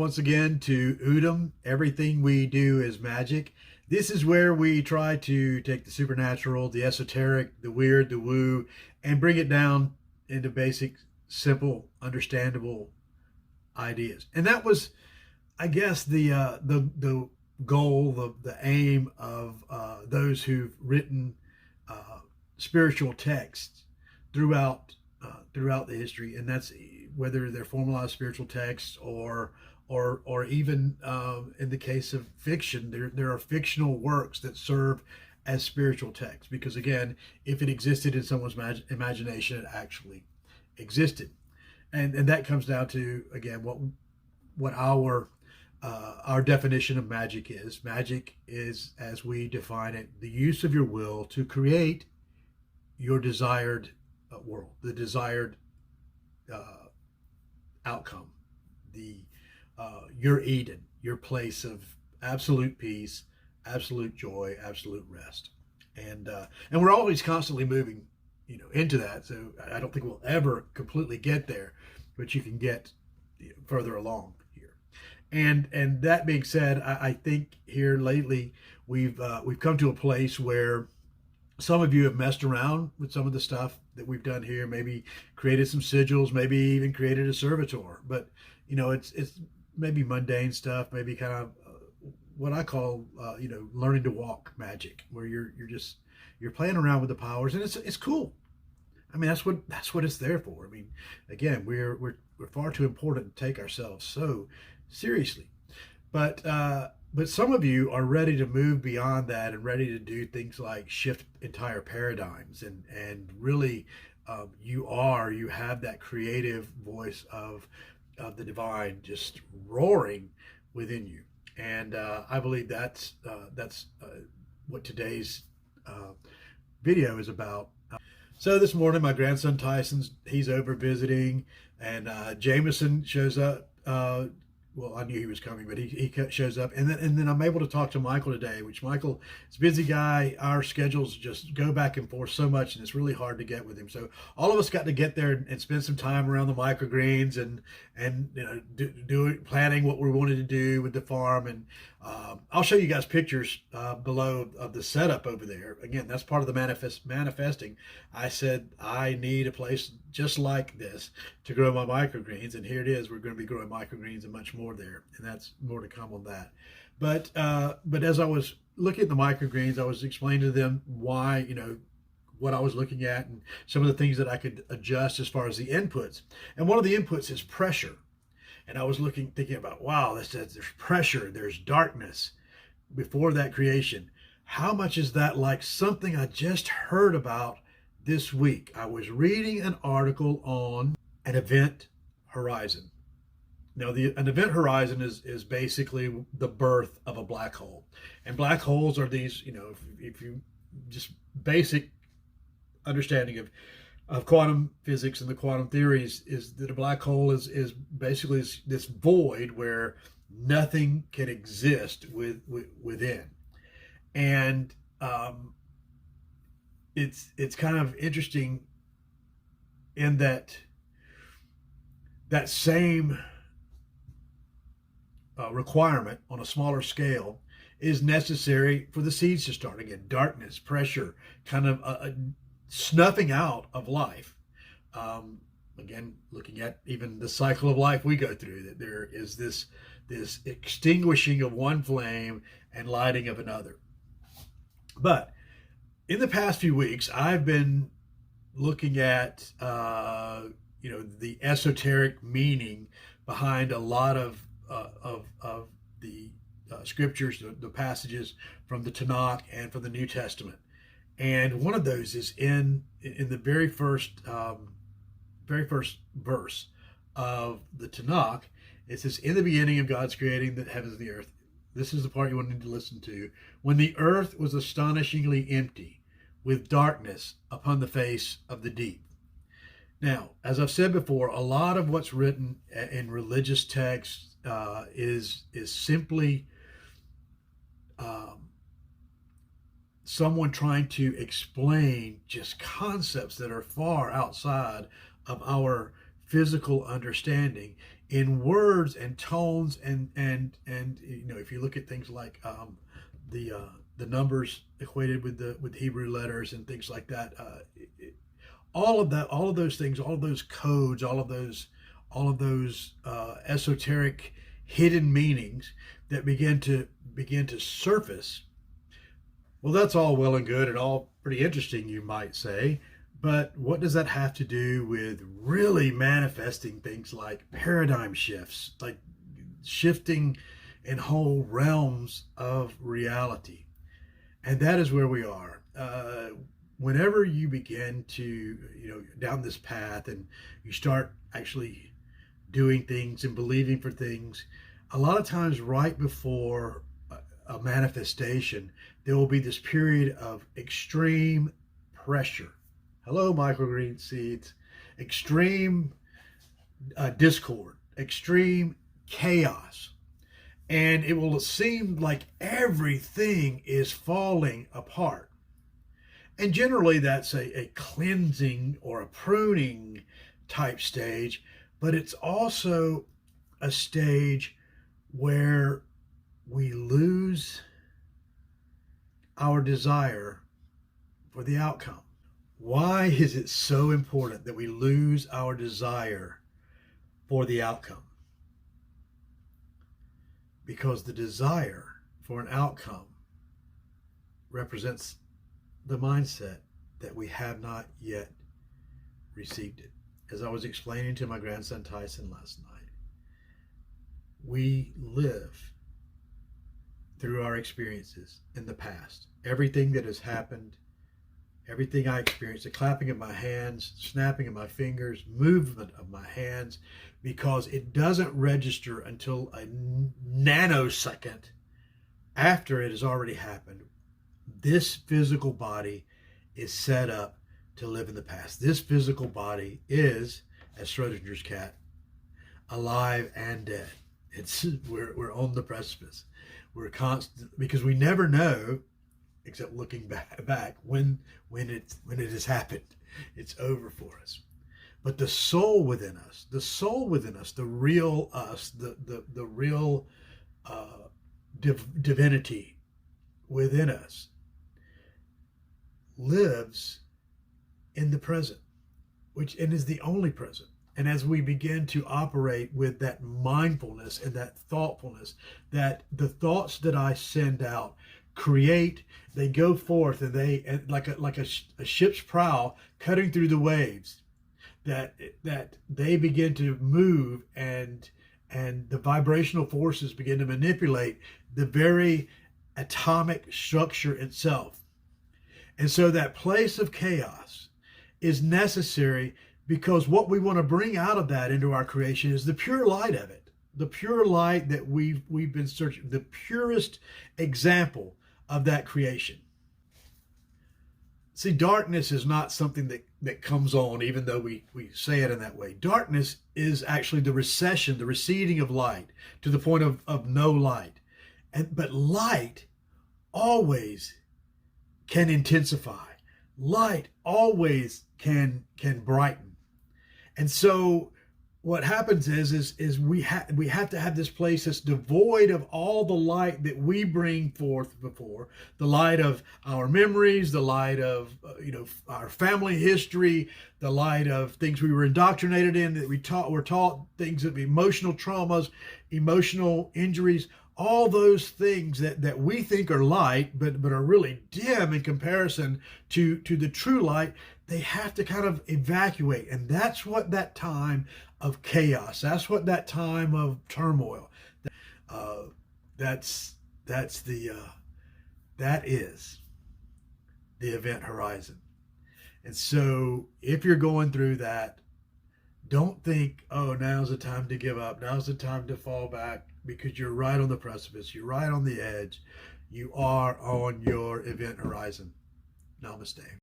once again to Udom. Everything we do is magic. This is where we try to take the supernatural, the esoteric, the weird, the woo, and bring it down into basic, simple, understandable ideas. And that was, I guess, the goal, the aim of those who've written spiritual texts throughout throughout the history, and that's whether they're formalized spiritual texts or even in the case of fiction, there are fictional works that serve as spiritual texts because again, if it existed in someone's imagination, it actually existed, and that comes down to again what our definition of magic is. Magic is, as we define it, the use of your will to create your desired world, the desired outcome, the your Eden, your place of absolute peace, absolute joy, absolute rest, and we're always constantly moving, into that. So I don't think we'll ever completely get there, but you can get further along here. And that being said, I think here lately we've come to a place where some of you have messed around with some of the stuff that we've done here, maybe created some sigils, maybe even created a servitor, but it's maybe mundane stuff, maybe kind of what I call learning to walk magic, where you're playing around with the powers, and it's cool. I mean, that's what it's there for. I mean, again, we're far too important to take ourselves so seriously, but some of you are ready to move beyond that and ready to do things like shift entire paradigms and really you have that creative voice of the divine just roaring within you, and I believe that's what today's video is about. So this morning, my grandson he's over visiting, and Jameson shows up. Well, I knew he was coming, but he shows up, and then I'm able to talk to Michael today. Which Michael is a busy guy. Our schedules just go back and forth so much, and it's really hard to get with him. So all of us got to get there and spend some time around the microgreens and planning what we wanted to do with the farm. And I'll show you guys pictures below of the setup over there. Again, that's part of the manifesting. I said I need a place just like this to grow my microgreens, and here it is. We're going to be growing microgreens and much more there, and that's more to come on that. But as I was looking at the microgreens, I was explaining to them why, what I was looking at and some of the things that I could adjust as far as the inputs. And one of the inputs is pressure. And I was thinking about, wow, there's pressure, there's darkness before that creation. How much is that like something I just heard about this week? I was reading an article on an event horizon. Now, an event horizon is basically the birth of a black hole. And black holes are these, if you just basic understanding of quantum physics and the quantum theories is that a black hole is basically this void where nothing can exist within. And it's kind of interesting in that same requirement on a smaller scale is necessary for the seeds to start again. Darkness, pressure, kind of a snuffing out of life. Again, looking at even the cycle of life we go through, that there is this extinguishing of one flame and lighting of another. But in the past few weeks, I've been looking at the esoteric meaning behind a lot of the scriptures, the passages from the Tanakh and from the New Testament. And one of those is in the very first verse of the Tanakh. It says, "In the beginning of God's creating the heavens and the earth." This is the part you want to listen to. "When the earth was astonishingly empty, with darkness upon the face of the deep." Now, as I've said before, a lot of what's written in religious texts is simply someone trying to explain just concepts that are far outside of our physical understanding in words and tones, and if you look at things like the numbers equated with the Hebrew letters and things like that, all of those things, all of those codes, all of those esoteric hidden meanings that begin to surface. Well, that's all well and good and all pretty interesting, you might say, but what does that have to do with really manifesting things like paradigm shifts, like shifting in whole realms of reality? And that is where we are. Whenever you begin to, down this path and you start actually doing things and believing for things, a lot of times right before a manifestation, there will be this period of extreme pressure. Hello, microgreen seeds. Extreme discord, extreme chaos. And it will seem like everything is falling apart. And generally that's a cleansing or a pruning type stage, but it's also a stage where we lose our desire for the outcome. Why is it so important that we lose our desire for the outcome? Because the desire for an outcome represents the mindset that we have not yet received it. As I was explaining to my grandson Tyson last night, we live through our experiences in the past. Everything that has happened, everything I experienced, the clapping of my hands, snapping of my fingers, movement of my hands, because it doesn't register until a nanosecond after it has already happened. This physical body is set up to live in the past. This physical body is, as Schrodinger's cat, alive and dead. We're on the precipice. We're constant, because we never know, except looking back when it has happened. It's over for us. But the soul within us, the real us, the real divinity within us lives in the present, and is the only present. And as we begin to operate with that mindfulness and that thoughtfulness, that the thoughts that I send out they go forth, and they, like a ship's prow cutting through the waves, that they begin to move, and the vibrational forces begin to manipulate the very atomic structure itself. And so that place of chaos is necessary, because what we want to bring out of that into our creation is the pure light of it, the pure light that we've been searching, the purest example of that creation. See, darkness is not something that comes on, even though we say it in that way. Darkness is actually the receding of light to the point of no light. But light always can intensify. Light always can brighten. And so what happens is we have to have this place that's devoid of all the light that we bring forth before, the light of our memories, the light of our family history, the light of things we were indoctrinated in, that we're taught things of emotional traumas, emotional injuries, all those things that we think are light, but are really dim in comparison to the true light. They have to kind of evacuate. And that's what that time of chaos, that's what that time of turmoil, that is the event horizon. And so if you're going through that, don't think, oh, now's the time to give up, now's the time to fall back, because you're right on the precipice, you're right on the edge, you are on your event horizon. Namaste.